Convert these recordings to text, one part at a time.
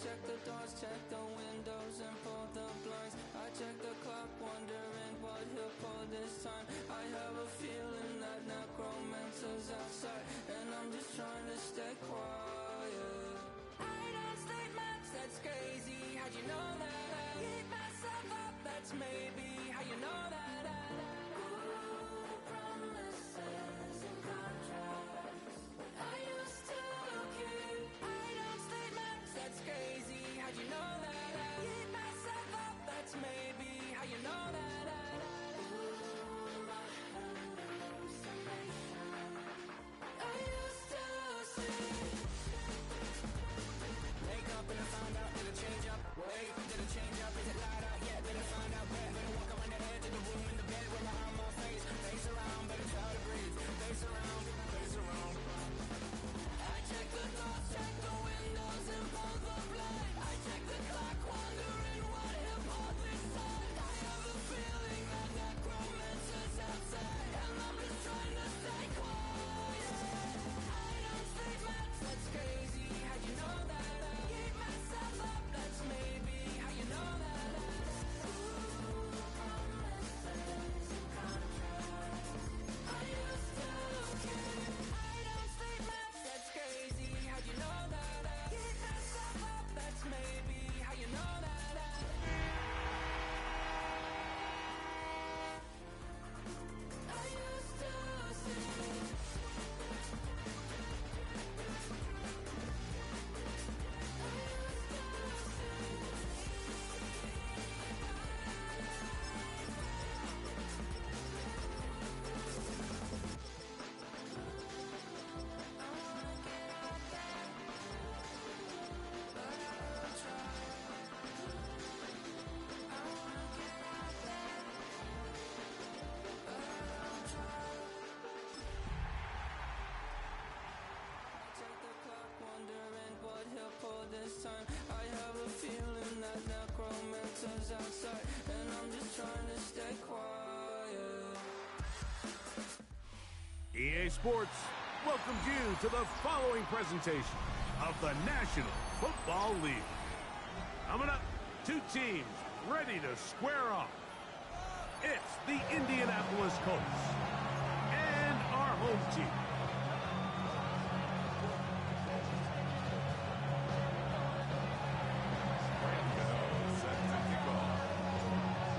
check the doors, check the windows, and pull the blinds. I check the clock, wondering what he'll pull this time. I have a feeling that necromancer's outside, and I'm just trying to stay quiet. I don't sleep much, that's crazy. How'd you know that? I keep myself up, that's maybe how you know that. Ooh, promises and contracts. I used to keep. I don't sleep much, that's crazy. How'd you know that? I keep myself up, that's maybe how you know that. Ooh, my hallucination. I used to see. Wake up and I found out, did it change up? Wait, did it change up? Is it light out? Yeah, did it find out? Better walk around the edge of the room in the bed with my arm on face. Face around, better try to breathe. Face around, face around. I check the doors, check the windows, and pull the blind. I check the clock, wondering what he'll pull this time. I have a feeling that necromancer's outside, and I'm just trying to stay quiet. I don't sleep much, that's crazy. How'd you know that? I keep myself up, that's maybe how you know that. Ooh, promises and contracts. I used to keep. I don't sleep much, that's crazy. How'd you know that? I keep myself up, that's maybe how you know that. I used to see. Check the clock, wondering what he'll pull this time. I have a feeling that necromancer's outside, and I'm just trying to stay quiet. EA Sports welcomes you to the following presentation of the National Football League. Coming up, two teams ready to square off. It's the Indianapolis Colts and our home team.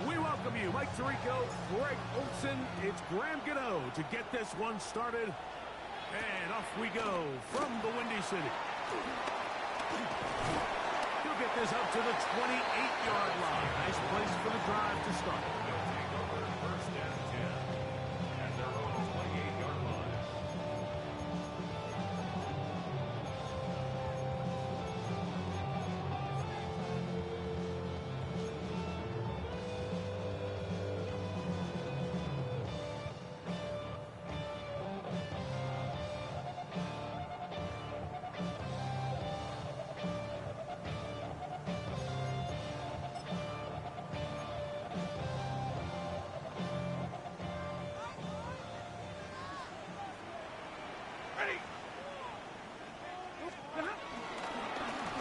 We welcome you, Mike Tirico, Greg Olson. It's Graham Gano to get this one started. And off we go from the Windy City. He'll get this up to the 28-yard line. Nice place for the drive to start. They'll take over first and 10 at their own 28-yard line.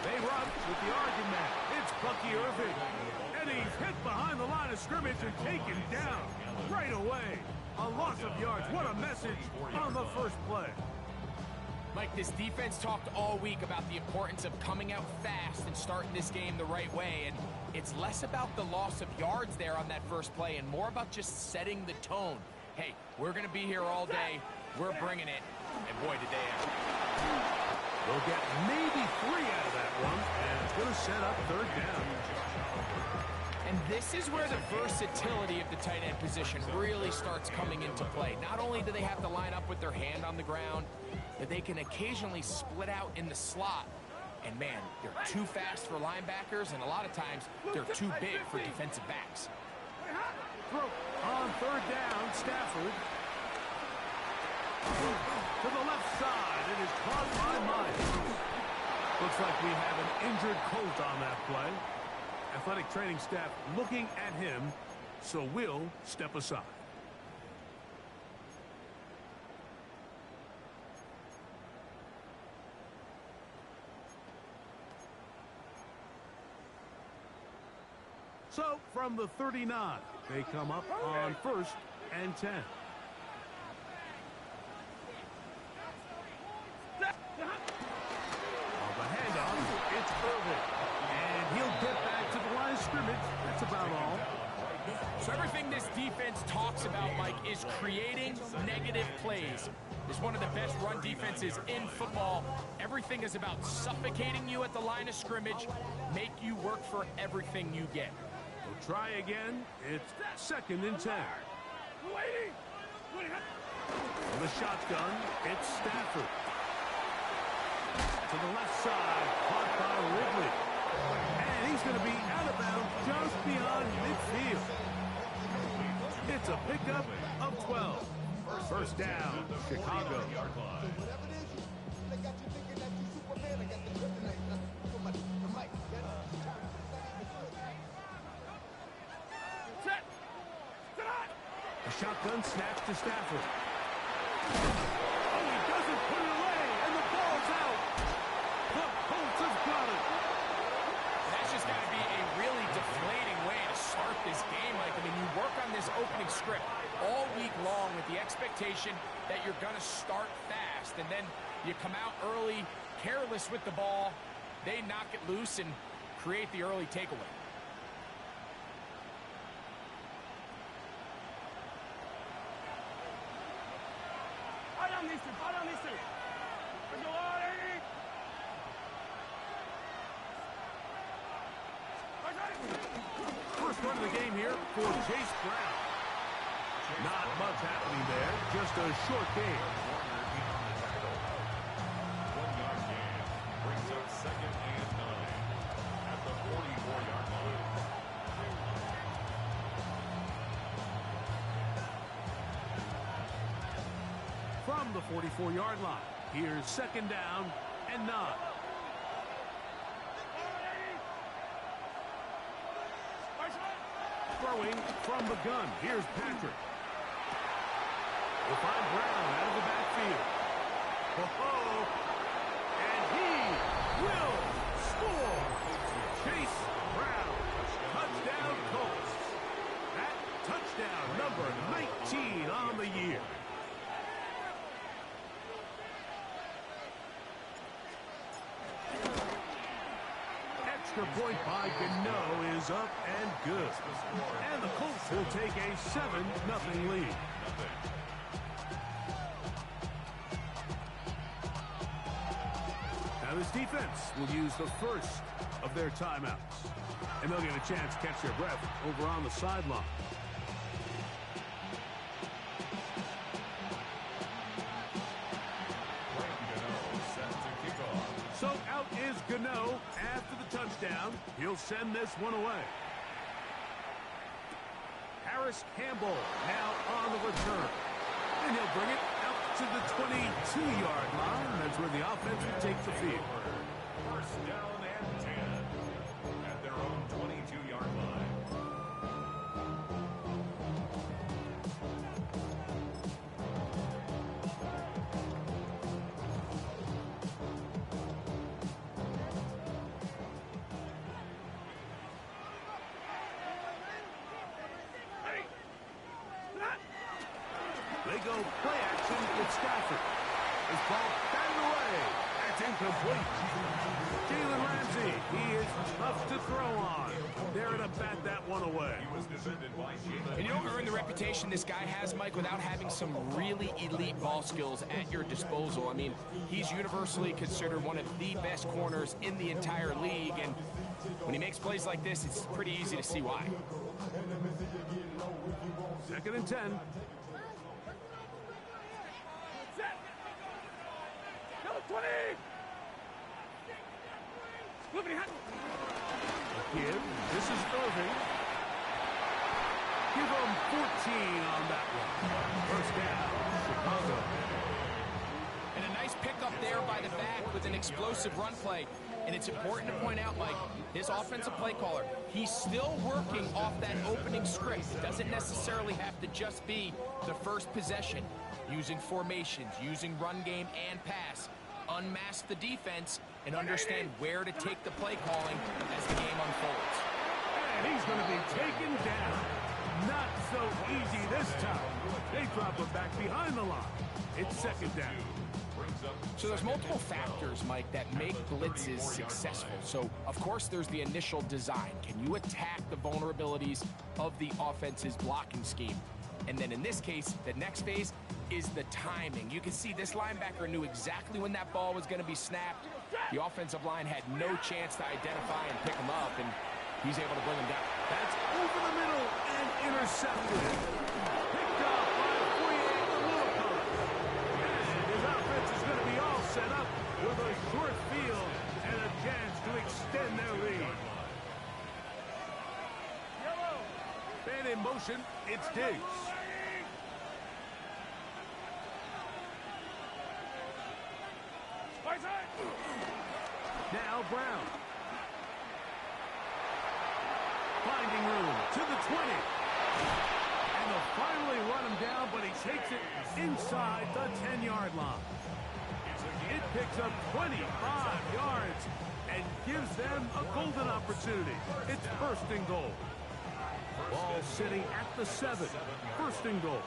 They run with the argument. It's Bucky Irving. And he's hit behind the line of scrimmage and taken down right away. A loss of yards. What a message on the first play. Mike, this defense talked all week about the importance of coming out fast and starting this game the right way, and it's less about the loss of yards there on that first play and more about just setting the tone. Hey, we're going to be here all day. We're bringing it. And boy, did they ever. They'll get maybe 3 out of that one, and it's going to set up third down. And this is where the versatility of the tight end position really starts coming into play. Not only do they have to line up with their hand on the ground, but they can occasionally split out in the slot. And man, they're too fast for linebackers, and a lot of times they're too big for defensive backs. Throw on third down, Stafford. To the left side, it is caught by Myers. Looks like we have an injured Colt on that play. Athletic training staff looking at him, so we'll step aside. So from the 39, they come up on 1st and 10. On the handoff, it's Irvin. And he'll get back to the line of scrimmage. That's about all. So everything this defense talks about, Mike, is creating negative plays. It's one of the best run defenses in football. Everything is about suffocating you at the line of scrimmage, make you work for everything you get. We'll try again. It's 2nd and 10. On the shotgun, it's Stafford. To the left side, caught by Ridley. And he's going to be out of bounds just beyond midfield. It's a pickup of 12. First down, Chicago. A shotgun snaps to Stafford. Oh, he doesn't put it away, and the ball's out. The Colts have got it. That's just got to be a really deflating way to start this game. Like, I mean, you work on this opening script all week long with the expectation that you're going to start fast, and then you come out early, careless with the ball. They knock it loose and create the early takeaway. First run of the game here for Chase Brown. Not much happening there, just a short game. 1-yard gain brings up 2nd and 9 at the 44-yard line. From the 44-yard line, here's 2nd down and 9. Throwing from the gun. Here's Patrick. We'll find Brown out of the backfield. Oh, and he will score. Chase Brown. Touchdown Colts. That touchdown number 19 on the year. Extra point by Gano is up and good. And the Colts will take a 7-0 lead. Now this defense will use the first of their timeouts. And they'll get a chance to catch their breath over on the sideline. So out is Gano after the touchdown. He'll send this one away. Harris Campbell now on the return. And he'll bring it out to the 22-yard line. That's where the offense will take the field. First down and 10 at their own 22-yard line. They go play action with Stafford. His ball batted away. That's incomplete. Jalen Ramsey, he is tough to throw on. There to bat that one away. He was defended by Jalen. And you don't earn the reputation this guy has, Mike, without having some really elite ball skills at your disposal. I mean, he's universally considered one of the best corners in the entire league, and when he makes plays like this, it's pretty easy to see why. 2nd and 10. Give. This is Irving. Give him 14 on that one. First down, Chicago. And a nice pickup there by the back with an explosive run play. And it's important to point out, Mike, his offensive play caller, he's still working off that opening script. It doesn't necessarily have to just be the first possession. Using formations, using run game and pass. Unmask the defense and understand where to take the play calling as the game unfolds. And he's going to be taken down. Not so easy this time. They drop him back behind the line. It's second down. So there's multiple factors, Mike, that make blitzes successful. So, of course, there's the initial design. Can you attack the vulnerabilities of the offense's blocking scheme? And then in this case, the next phase is the timing. You can see this linebacker knew exactly when that ball was going to be snapped. The offensive line had no chance to identify and pick him up, and he's able to bring him down. That's over the middle and intercepted. Picked off by Louisville. And his offense is going to be all set up with a short field and a chance to extend their lead. Man in motion, it's Diggs. Now Brown. Finding room to the 20. And they'll finally run him down, but he takes it inside the 10-yard line. It picks up 25 yards and gives them a golden opportunity. It's first and goal. Ball sitting at the 7. First and goal.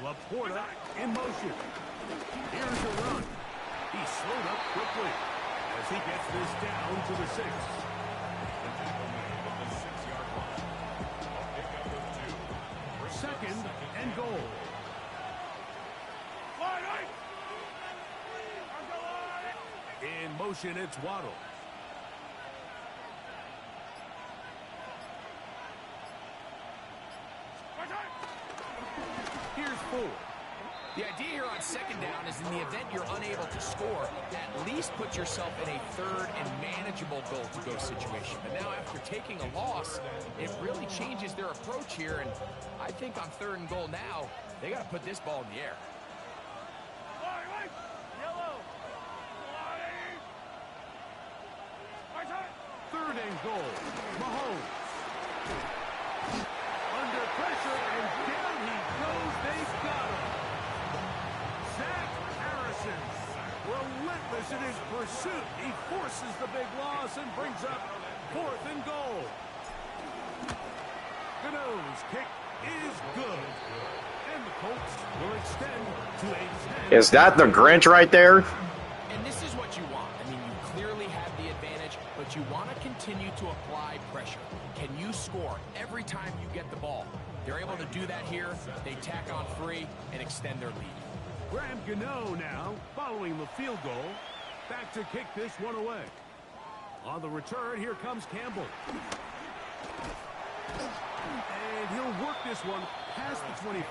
Laporta in motion. Here's a run. He slowed up quickly as he gets this down to the 6. Second and goal. In motion, it's Waddle. Here's Ford. The idea here on second down is in the event you're unable to score, at least put yourself in a third and manageable goal-to-go situation. But now after taking a loss, it really changes their approach here, and I think on third and goal now, they got to put this ball in the air. Third and goal. Mahomes. Under pressure, and down he goes. They've got him. Zach Harrison, relentless in his pursuit. He forces the big loss and brings up fourth and goal. Gano's kick is good. And the Colts will extend to a 10. Is that the Grinch right there? And this is what you want. I mean, you clearly have the advantage, but you want to continue to apply pressure. Can you score every time you get the ball? They're able to do that here. They tack on 3 and extend their lead. Graham Gano now following the field goal. Back to kick this one away. On the return, here comes Campbell. And he'll work this one past the 25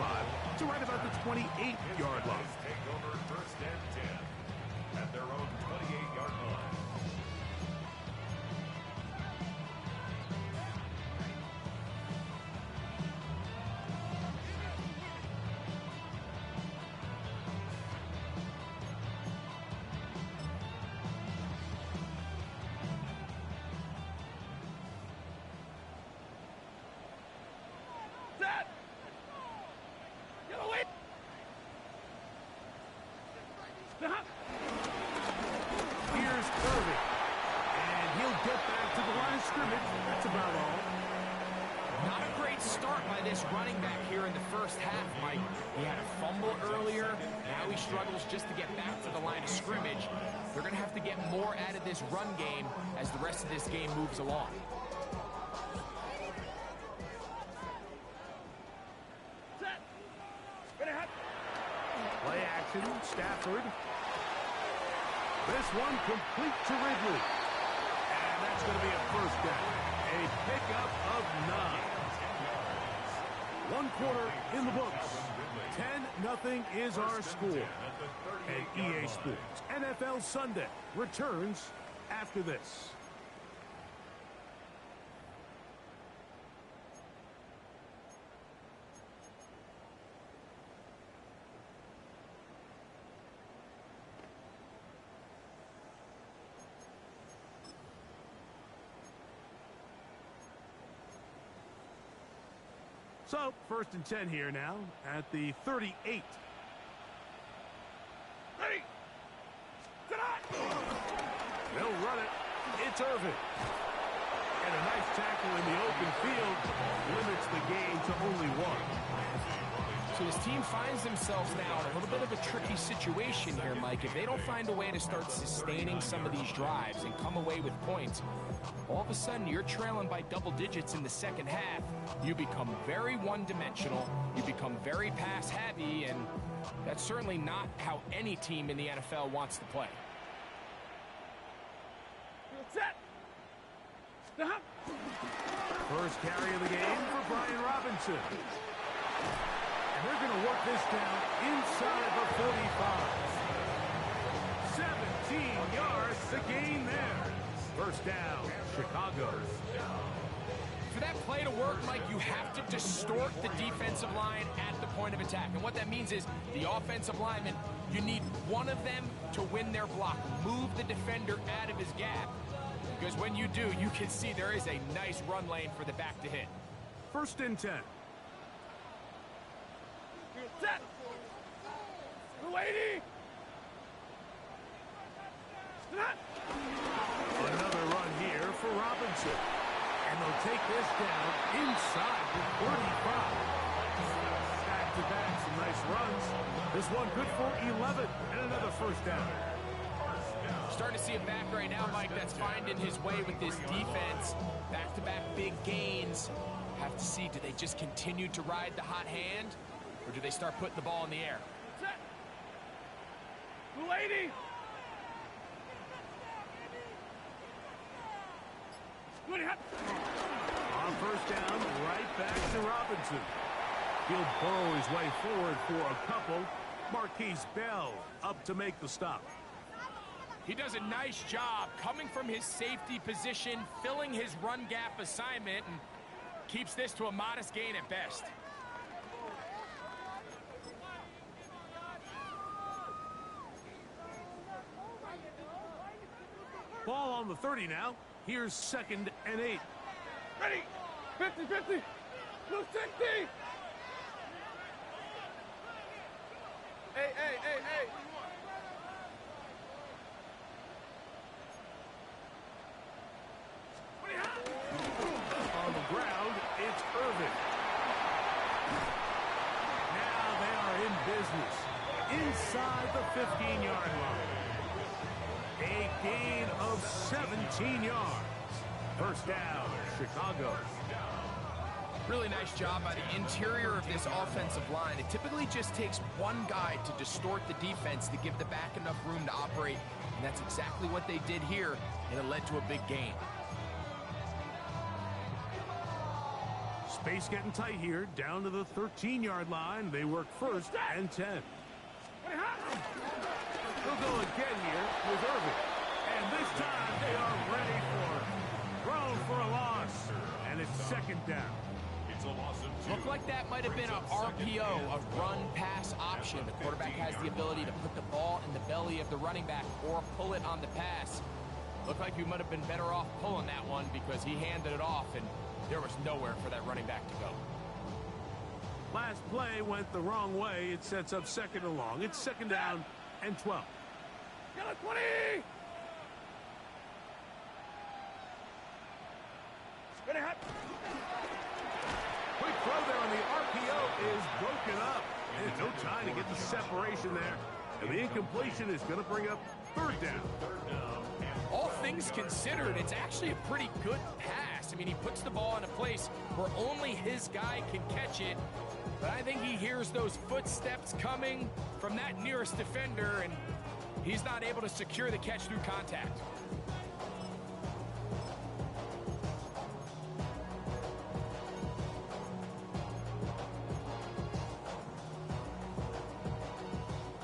to right about the 28-yard line. Take over first and 10 at their own 28-yard line. Here's Kirby. And he'll get back to the line of scrimmage. That's about all. Not a great start by this running back here in the first half, Mike. He had a fumble earlier. Now he struggles just to get back to the line of scrimmage. They're going to have to get more out of this run game as the rest of this game moves along. Play action, Stafford. This one complete to Ridley. And that's going to be a first down. A pickup of 9. 1 quarter in the books. 10-0 is our score. And EA Sports NFL Sunday returns after this. So, first and 10 here now at the 38. They'll run it. It's It's Irvin. And a nice tackle in the open field limits the gain to only one. So his team finds themselves now in a little bit of a tricky situation here, Mike. If they don't find a way to start sustaining some of these drives and come away with points, all of a sudden you're trailing by double digits in the second half. You become very one-dimensional. You become very pass-heavy, and that's certainly not how any team in the NFL wants to play. Set. Stop. First carry of the game for Brian Robinson. And they're going to work this down inside the 45. 17 yards to gain there. First down, Chicago. For that play to work, Mike, you have to distort the defensive line at the point of attack. And what that means is the offensive lineman, you need one of them to win their block. Move the defender out of his gap. Because when you do, you can see there is a nice run lane for the back to hit. First and 10. Set. Lady. Another run here for Robinson. And they'll take this down inside the 45. Back-to-back, some nice runs. This one good for 11 and another first down. Starting to see a back right now, Mike, that's finding his way with this defense. Back-to-back big gains. Have to see, do they just continue to ride the hot hand, or do they start putting the ball in the air? Set. Lady. On first down, right back to Robinson. He'll burrow his way forward for a couple. Marquise Bell up to make the stop. He does a nice job coming from his safety position, filling his run gap assignment, and keeps this to a modest gain at best. Ball on the 30 now. Here's second and 8. Ready. 50-50. Blue 60. Hey. On the ground, it's Irvin. Now they are in business. Inside the 15-yard line. A gain of 17 yards. First down, Chicago. Really nice job by the interior of this offensive line. It typically just takes one guy to distort the defense to give the back enough room to operate, and that's exactly what they did here, and it led to a big gain. Space getting tight here, down to the 13-yard line. They work first and 10. They'll go again here with Irvin. And this time they are ready for it. Thrown for a loss. And it's second down. It's a loss of 2. Looked like that might have been a RPO, a run-pass option. The quarterback has the ability to put the ball in the belly of the running back or pull it on the pass. Looked like he might have been better off pulling that one because he handed it off, and there was nowhere for that running back to go. Last play went the wrong way. It sets up second and long. It's second down and 12. Get a 20! Quick throw there on the RPO is broken up. And no time to get the separation there. And the incompletion is going to bring up third down. All things considered, it's actually a pretty good pass. I mean, he puts the ball in a place where only his guy can catch it. But I think he hears those footsteps coming from that nearest defender, and he's not able to secure the catch through contact.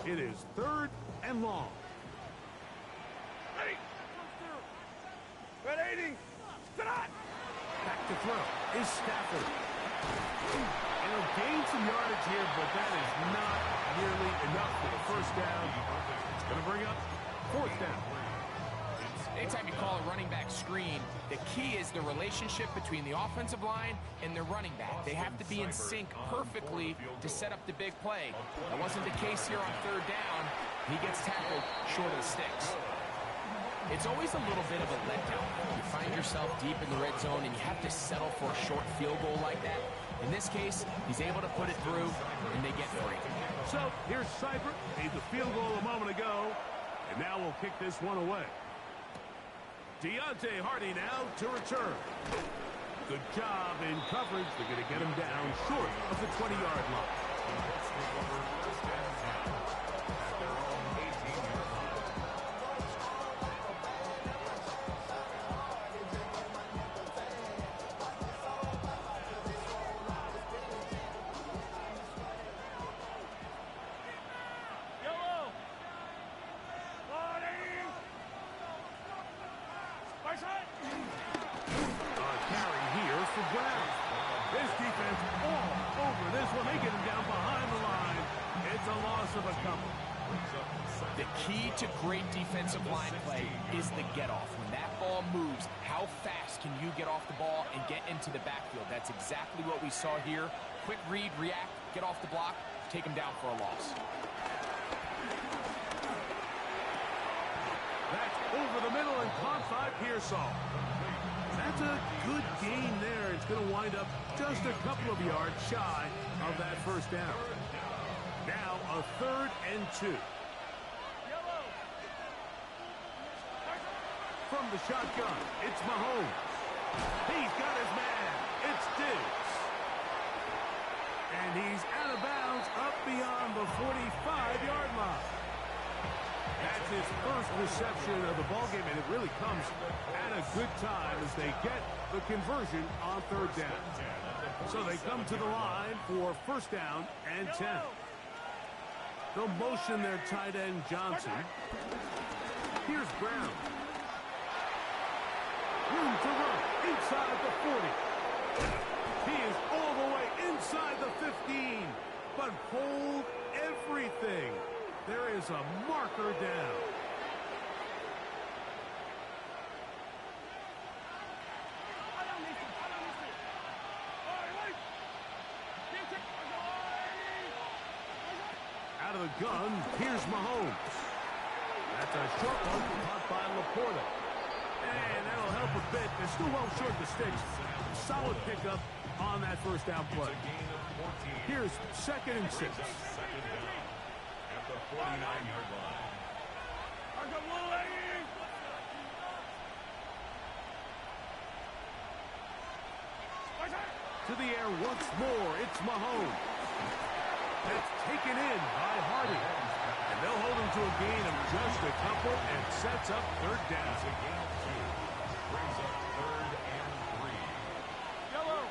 It is third and long. Red 80. Back to throw is Stafford. And he'll gain some yardage here, but that is not nearly enough for the first down. It's going to bring up fourth down. Anytime you call a running back screen, the key is the relationship between the offensive line and the running back. They have to be in sync perfectly to set up the big play. That wasn't the case here on third down. He gets tackled short of the sticks. It's always a little bit of a letdown. You find yourself deep in the red zone and you have to settle for a short field goal like that. In this case, he's able to put it through, and they get free. So here's Seibert, made the field goal a moment ago, and now we'll kick this one away. Deontay Hardy now to return. Good job in coverage. They're going to get him down short of the 20-yard line. The key to great defensive line play is the get-off. When that ball moves, how fast can you get off the ball and get into the backfield? That's exactly what we saw here. Quick read, react, get off the block, take him down for a loss. That's over the middle and caught by Pearsall. That's a good gain there. It's going to wind up just a couple of yards shy of that first down. Now a 3rd and 2. From the shotgun, it's Mahomes. He's got his man. It's Diggs. And he's out of bounds up beyond the 45-yard line. That's his first reception of the ballgame, and it really comes at a good time as they get the conversion on 3rd down. So they come to the line for 1st down and 10. They'll motion their tight end Johnson. Here's Brown. Room to run inside the 40. He is all the way inside the 15. But hold everything. There is a marker down. Out of the gun, here's Mahomes. That's a short one caught by Laporta. And that'll help a bit. They're still well short of the sticks. Solid pickup on that first down play. Here's 2nd and 6. At the 49-yard line. To the air once more. It's Mahomes. That's taken in by Hardy. And they'll hold him to a gain of just a couple and sets up 3rd down. A gain of 2. Brings up 3rd and 3. Yellow.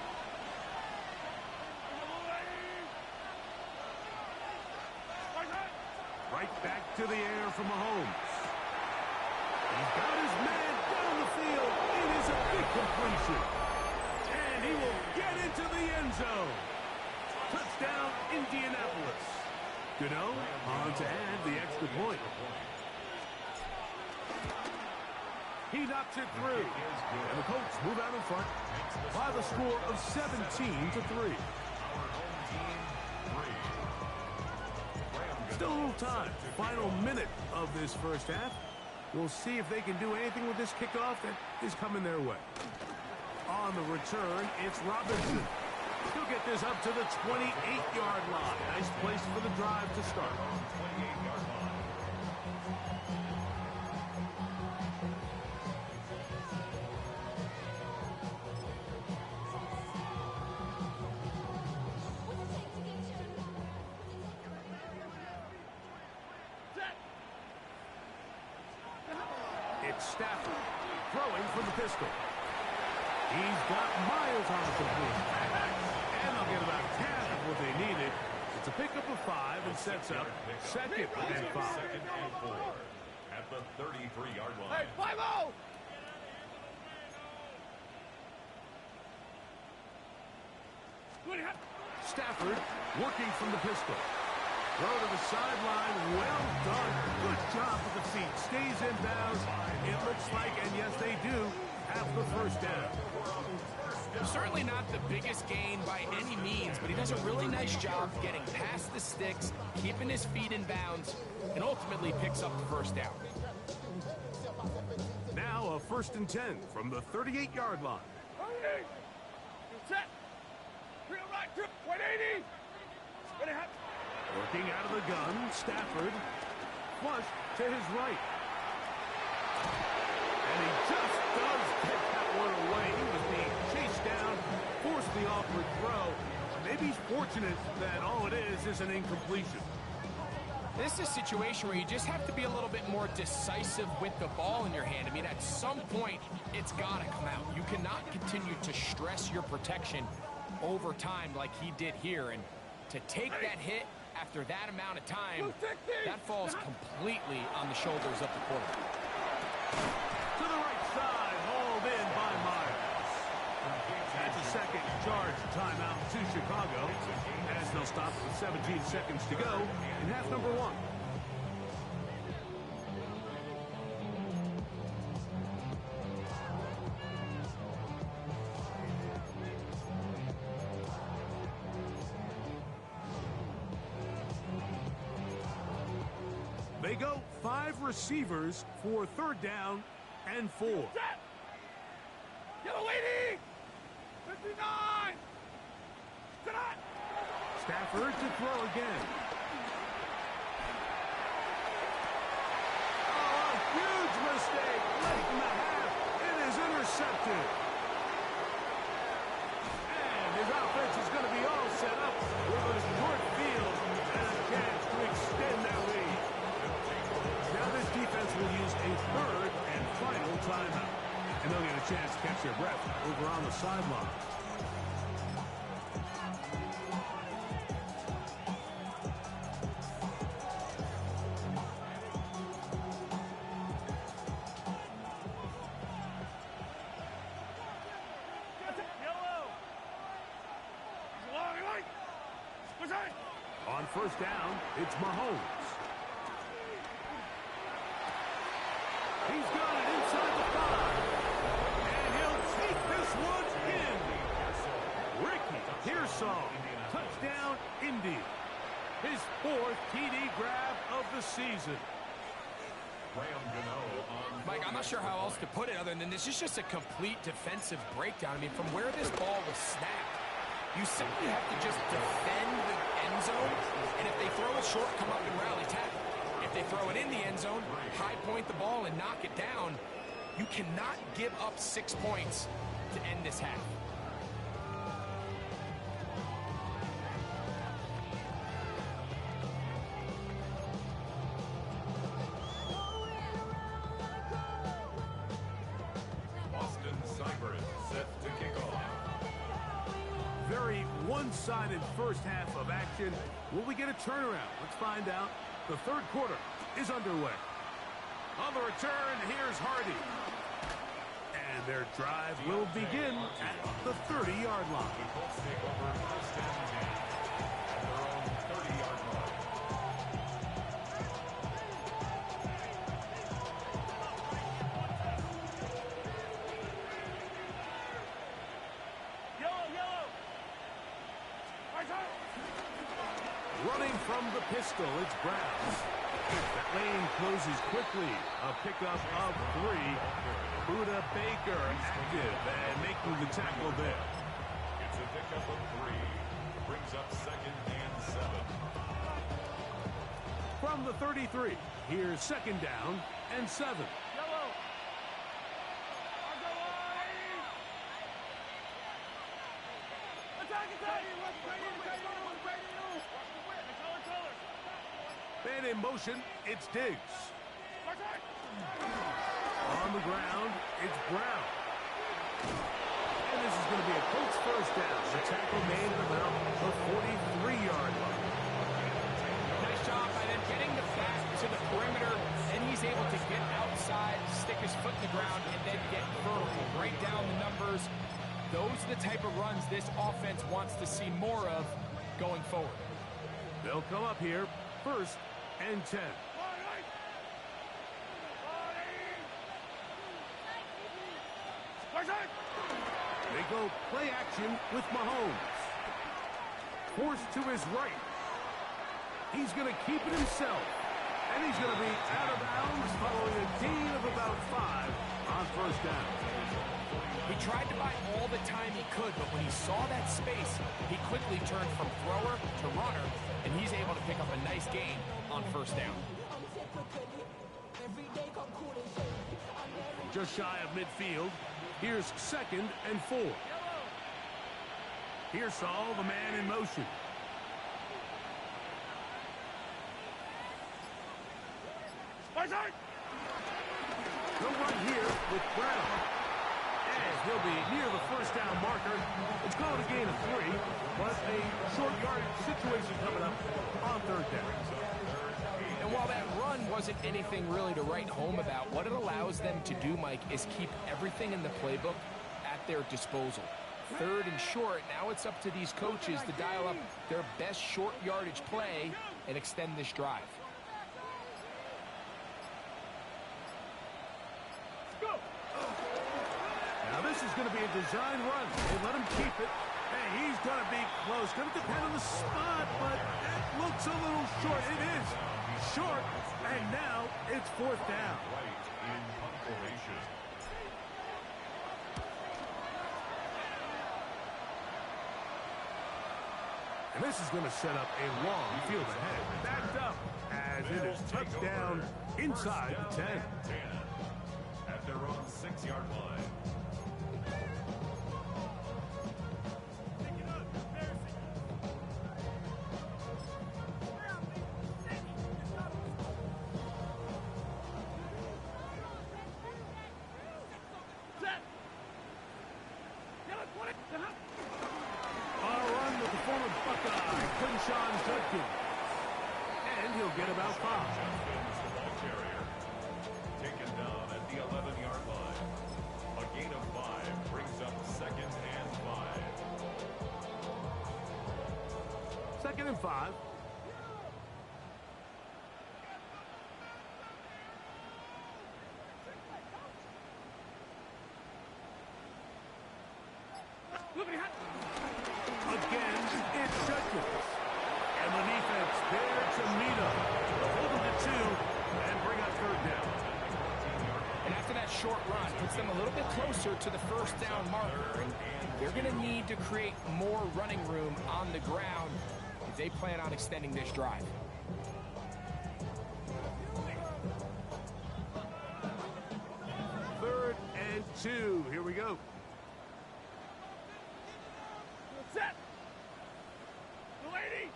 Right back to the air for Mahomes. He's got his man down the field. It is a big completion. And he will get into the end zone. Touchdown, Indianapolis. Gano on to add the extra point. He knocks it through. And the Colts move out in front by the score of 17-3. Still a little time. Final minute of this first half. We'll see if they can do anything with this kickoff that is coming their way. On the return, it's Robinson. He'll get this up to the 28-yard line. Nice place for the drive to start. 28-yard line. It's Stafford throwing from the pistol. He's got miles on the completion. And they'll get about half of what they needed. It's a pickup of 5 and sets up 2nd and 5. 2nd and 4 at the 33-yard line. Hey, 5-0! Stafford working from the pistol. Throw to the sideline. Well done. Good job with the feet. Stays in bounds. It looks like, and yes, they do, have the first down. Certainly not the biggest gain by any means, but he does a really nice job getting past the sticks, keeping his feet in bounds, and ultimately picks up the first down. Now a 1st and 10 from the 38-yard line. Set. Right, 180. Working out of the gun, Stafford. Flush to his right. And he just does take that one away. He was being chased down, forced the awkward throw. Maybe he's fortunate that all it is an incompletion. This is a situation where you just have to be a little bit more decisive with the ball in your hand. I mean, at some point, it's got to come out. You cannot continue to stress your protection over time like he did here. And to take that hit after that amount of time, that falls completely on the shoulders of the quarterback. To the right side, hauled in by Myers. That's a second charge timeout to Chicago, as they'll stop with 17 seconds to go in half number 1. They go 5 receivers for 3rd down and 4. Yellow 80. 59. Stafford to throw again. Oh, a huge mistake late in the half. It is intercepted. And his offense is going to be all set up with a short field and a chance to extend their lead. Now this defense will use a 3rd and final timeout. And they'll get a chance to catch their breath over on the sideline. On 1st down, it's Mahomes. He's got it inside the 5. And he'll take this one in. Ricky Pearsall. Touchdown, Indy. His 4th TD grab of the season. Mike, I'm not sure how else to put it other than this is just a complete defensive breakdown. I mean, from where this ball was snapped, you simply have to just defend the end zone, and if they throw it short, come up and rally tackle. If they throw it in the end zone, high point the ball and knock it down. You cannot give up 6 points to end this half. Very one-sided first half of action. Will we get a turnaround? Let's find out. The 3rd quarter is underway. On the return, here's Hardy. And their drive will begin at the 30-yard line. Running from the pistol, it's Browns. That lane closes quickly. A pickup of 3. Buda Baker active and making the tackle there. It's a pickup of 3. Brings up 2nd and 7. From the 33, here's 2nd down and 7. Man in motion, it's Diggs. On the ground, it's Brown. And this is going to be a Colts 1st down. The tackle made at about the 43-yard line. Nice job by them getting the back to the perimeter. Then he's able to get outside, stick his foot in the ground, and then get vertical. Break down the numbers. Those are the type of runs this offense wants to see more of going forward. They'll come up here, 1st and 10. They go play action with Mahomes. Forced to his right. He's going to keep it himself. And he's going to be out of bounds following a gain of about 5 on first down. He tried to buy all the time he could, but when he saw that space, he quickly turned from thrower to runner, and he's able to pick up a nice gain on first down. Just shy of midfield. Here's 2nd and 4. Here's Saul, the man in motion. Go right here with Brown. And he'll be near the first down marker. It's called a gain of 3, but a short yardage situation coming up on third down. And while that run wasn't anything really to write home about, what it allows them to do, Mike, is keep everything in the playbook at their disposal. 3rd and short, now it's up to these coaches to dial up their best short yardage play and extend this drive. Now this is going to be a design run. They let him keep it. Hey, he's going to be close. Going to depend on the spot, but it looks a little short. It is short, and now it's 4th down. Right in punt formation. And this is going to set up a long field ahead. Backed up as it is touchdown inside the 10. At their own 6-yard line. And he'll get about 5. Taken down at the 11-yard line. A gain of 5 brings up 2nd and 5. 2nd and 5. Again, it's Judkins. And the defense there to meet up. Hold them to 2 and bring up 3rd down. And after that short run, puts them a little bit closer to the first down marker. And they're going to need to create more running room on the ground if they plan on extending this drive. Third and 2. Here we go. Set. Lady.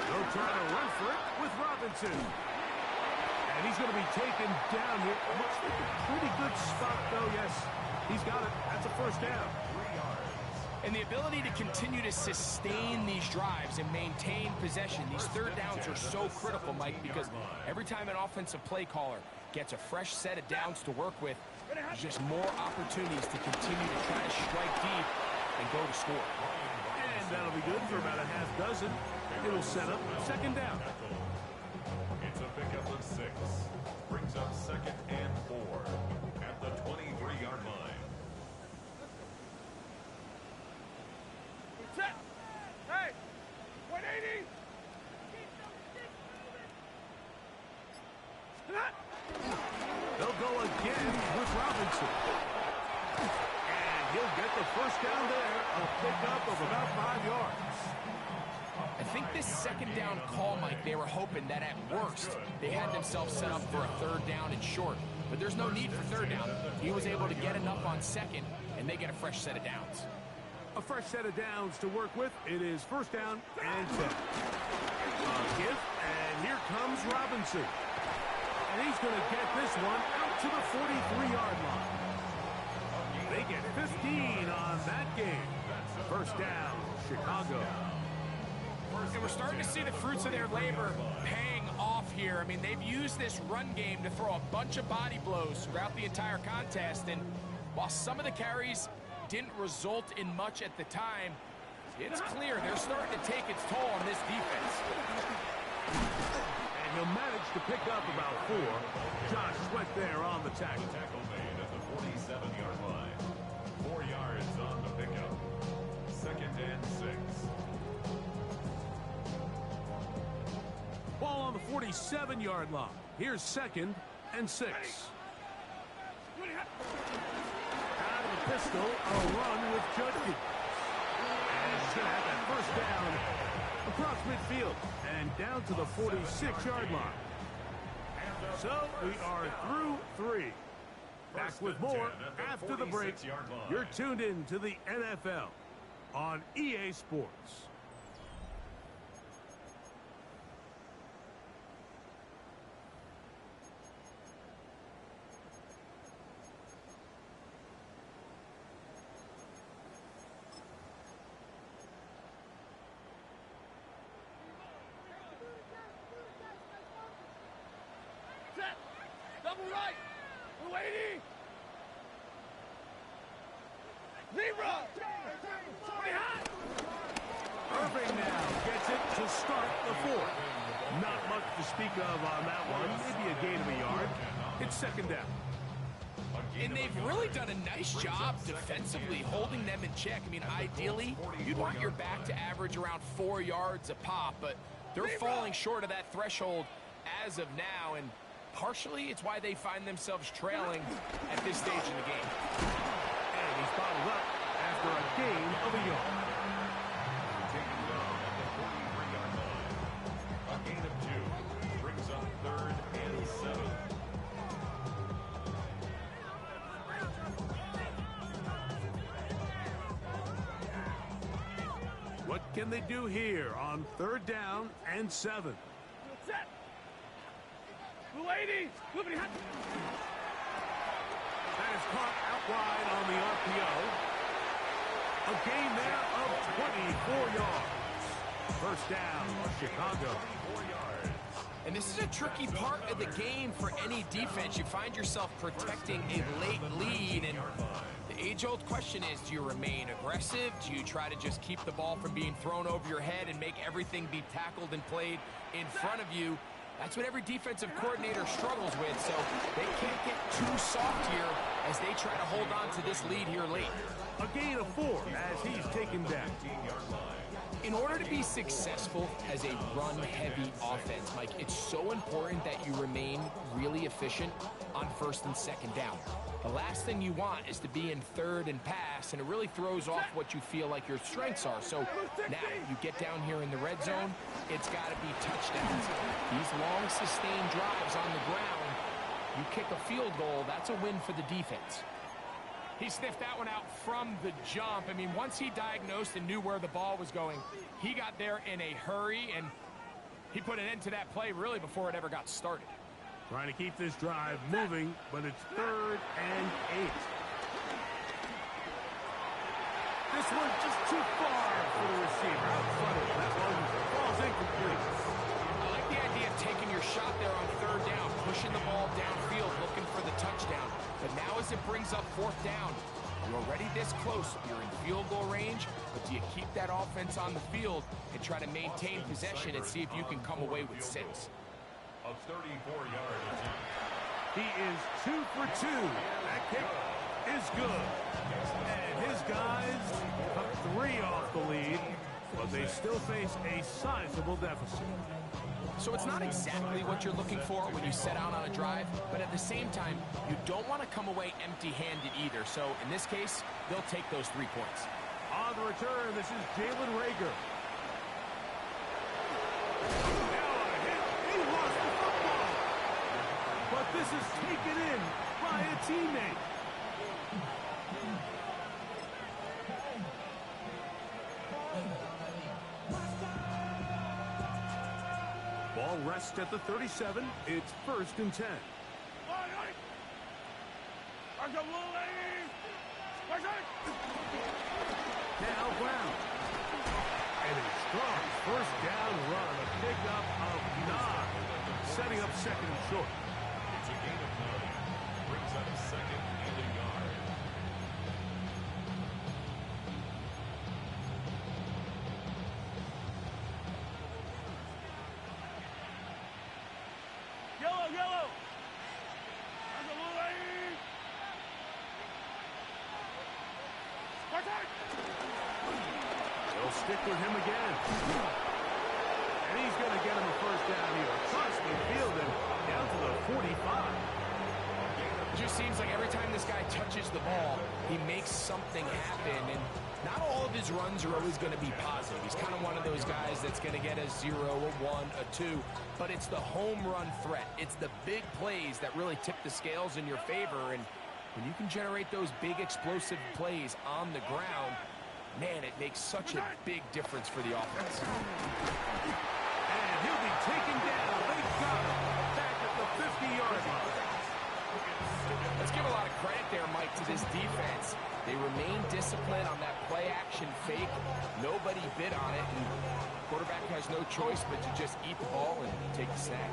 They'll try to run for it with Robinson. And he's going to be taken down here. Looks like a pretty good spot, though. Yes, he's got it. That's a first down. 3 yards. And the ability to continue to sustain these drives and maintain possession, these third downs are so critical, Mike, because every time an offensive play caller gets a fresh set of downs to work with, there's just more opportunities to continue to try to strike deep and go to score. And that'll be good for about a half dozen. It'll set up 2nd down. It's a pickup of 6. Brings up 2nd and 4 at the 23-yard line. Set. Hey, 180. They'll go again with Robinson. And he'll get the first down there. A pickup of about 5 yards. I think this 2nd down call, Mike, they were hoping that at worst they had themselves set up for a 3rd down and short. But there's no need for 3rd down. He was able to get enough on 2nd, and they get a fresh set of downs. A fresh set of downs to work with. It is 1st down and 10. A gift, and here comes Robinson. And he's going to get this one out to the 43-yard line. They get 15 on that game. 1st down, Chicago. And we're starting to see the fruits of their labor paying off here. I mean, they've used this run game to throw a bunch of body blows throughout the entire contest. And while some of the carries didn't result in much at the time, it's clear they're starting to take its toll on this defense. And he'll manage to pick up about 4. Josh Sweat there on the tackle. Tackle made at the 47-yard line. 4 yards on the pickup. 47-yard line. Here's 2nd and 6. Out of the pistol, a run with Judkins. And he's going to have that first down across midfield and down to the 46-yard line. So we are through 3. Back with more after the break. You're tuned in to the NFL on EA Sports. Double right. We're waiting. Libra. Irving now gets it to start the 4th. Not much to speak of on that one. Maybe a gain of a yard. It's 2nd down. And they've really done a nice job defensively holding them in check. I mean, ideally, you'd want your back to average around 4 yards a pop, but they're falling short of that threshold as of now, and partially it's why they find themselves trailing at this stage in the game. And he's bottled up after a gain of a yard. Taken down at the 43-yard line. A gain of 2 brings up 3rd and 7. What can they do here on 3rd down and 7? Set. We're waiting. That is caught out wide on the RPO. A gain there of 24 yards. First down, Chicago. 4 yards. And this is a tricky part of the game for any defense. You find yourself protecting a late lead, and the age-old question is, do you remain aggressive? Do you try to just keep the ball from being thrown over your head and make everything be tackled and played in front of you? That's what every defensive coordinator struggles with, so they can't get too soft here as they try to hold on to this lead here late. A gain of 4 as he's taken down. In order to be successful as a run-heavy offense, Mike, it's so important that you remain really efficient on 1st and 2nd down. The last thing you want is to be in 3rd and pass, and it really throws off what you feel like your strengths are. So now you get down here in the red zone, it's got to be touchdowns. These long sustained drives on the ground, you kick a field goal, that's a win for the defense. He sniffed that one out from the jump. I mean, once he diagnosed and knew where the ball was going, he got there in a hurry, and he put an end to that play really before it ever got started. Trying to keep this drive moving, but it's 3rd and 8. This one's just too far for the receiver out front of him. That one falls incomplete. I like the idea of taking your shot there on 3rd down, pushing the ball downfield, looking for the touchdown. But now as it brings up 4th down, you're already this close. You're in field goal range, but do you keep that offense on the field and try to maintain possession and see if you can come away with 6? A 34-yard attempt. He is 2 for 2. That kick is good. And his guys cut 3 off the lead, but they still face a sizable deficit. So it's not exactly what you're looking for when you set out on a drive, but at the same time, you don't want to come away empty-handed either. So in this case, they'll take those 3 points. On the return, this is Jalen Reagor. Now a hit. He lost the football. But this is taken in by a teammate. Ball rests at the 37. It's 1st and 10. Now Brown. And a strong 1st down run. A pickup of 9. Setting up 2nd and short. It's a gain of 9. Brings up 2nd and a yard. Yellow. They'll stick with him again. And he's going to get him a first down here. Across midfield and down to the 45. It just seems like every time this guy touches the ball, he makes something happen. And not all of his runs are always going to be positive. He's kind of one of those guys that's going to get a 0, a 1, a 2. But it's the home run threat. It's the big plays that really tip the scales in your favor. And when you can generate those big explosive plays on the ground, man, it makes such a big difference for the offense. And he'll be taken down. They got him back at the 50-yard line. Let's give a lot of credit there, Mike, to this defense. They remain disciplined on that play-action fake. Nobody bid on it, and quarterback has no choice but to just eat the ball and take the sack.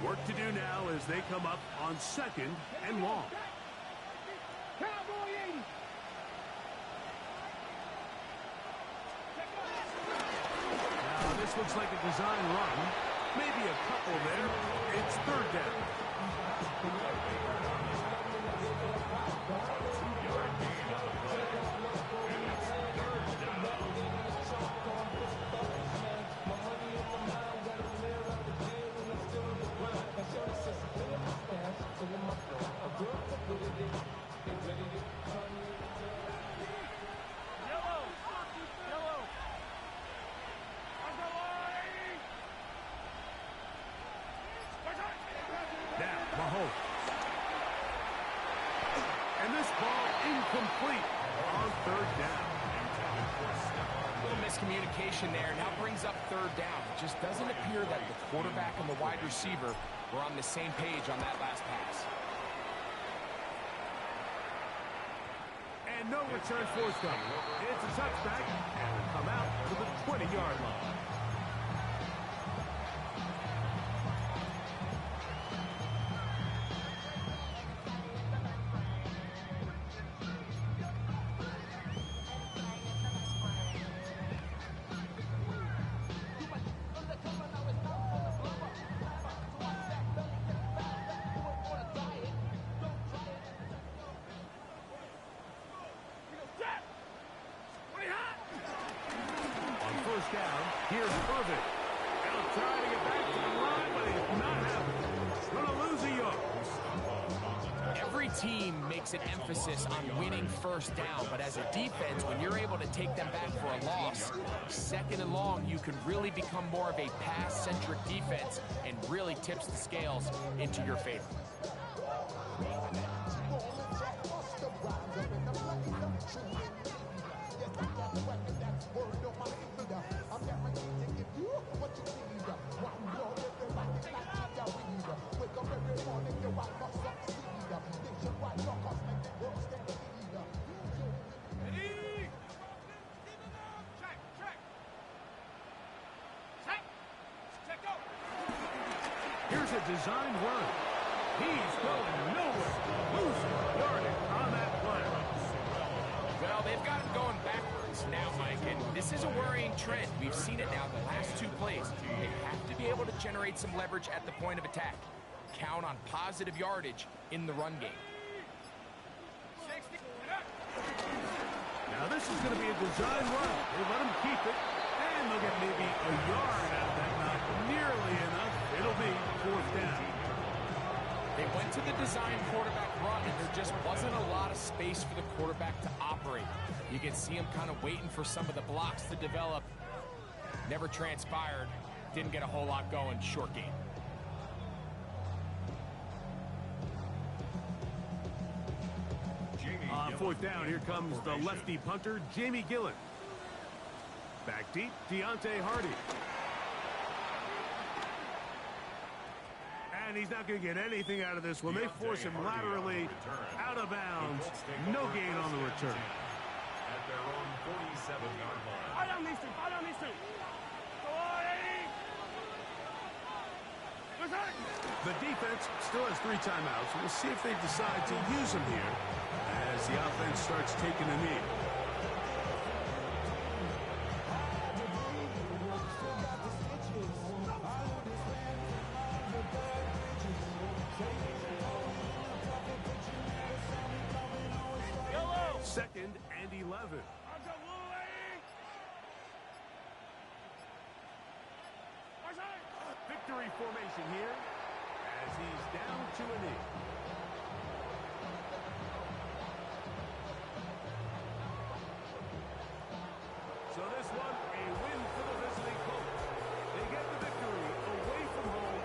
Work to do now as they come up on 2nd and long. Now, this looks like a design run. Maybe a couple there. It's 3rd down. And this ball incomplete on 3rd down. A little miscommunication there. Now brings up 3rd down. It just doesn't appear that the quarterback and the wide receiver were on the same page on that last pass. And no return forthcoming. It's a touchback, and will come out to the 20-yard line. Down. Here's Irvin. They'll try to get back to the line, but he's not happening. Going to lose a yard. Every team makes an emphasis on winning 1st down, but as a defense, when you're able to take them back for a loss, 2nd and long, you can really become more of a pass-centric defense and really tips the scales into your favor. Here's a designed run. He's going nowhere. Losing yardage on that play. Well, they've got him going backwards now, Mike, and this is a worrying trend. We've seen it now the last 2 plays. They have to be able to generate some leverage at the point of attack. Count on positive yardage in the run game. Now this is going to be a design run. They let him keep it, and they'll get maybe a yard out of that. Not nearly enough. It'll be 4th down. They went to the design quarterback run, and there just wasn't a lot of space for the quarterback to operate. You can see him kind of waiting for some of the blocks to develop. Never transpired. Didn't get a whole lot going. Short game. On 4th down, here comes the lefty punter, Jamie Gillen. Back deep, Deontay Hardy. And he's not going to get anything out of this one. They force him laterally out of bounds. No gain on the return. At their own 47-yard line. The defense still has 3 timeouts. We'll see if they decide to use them here as the offense starts taking a knee. Second and 11. formation here as he's down to a knee.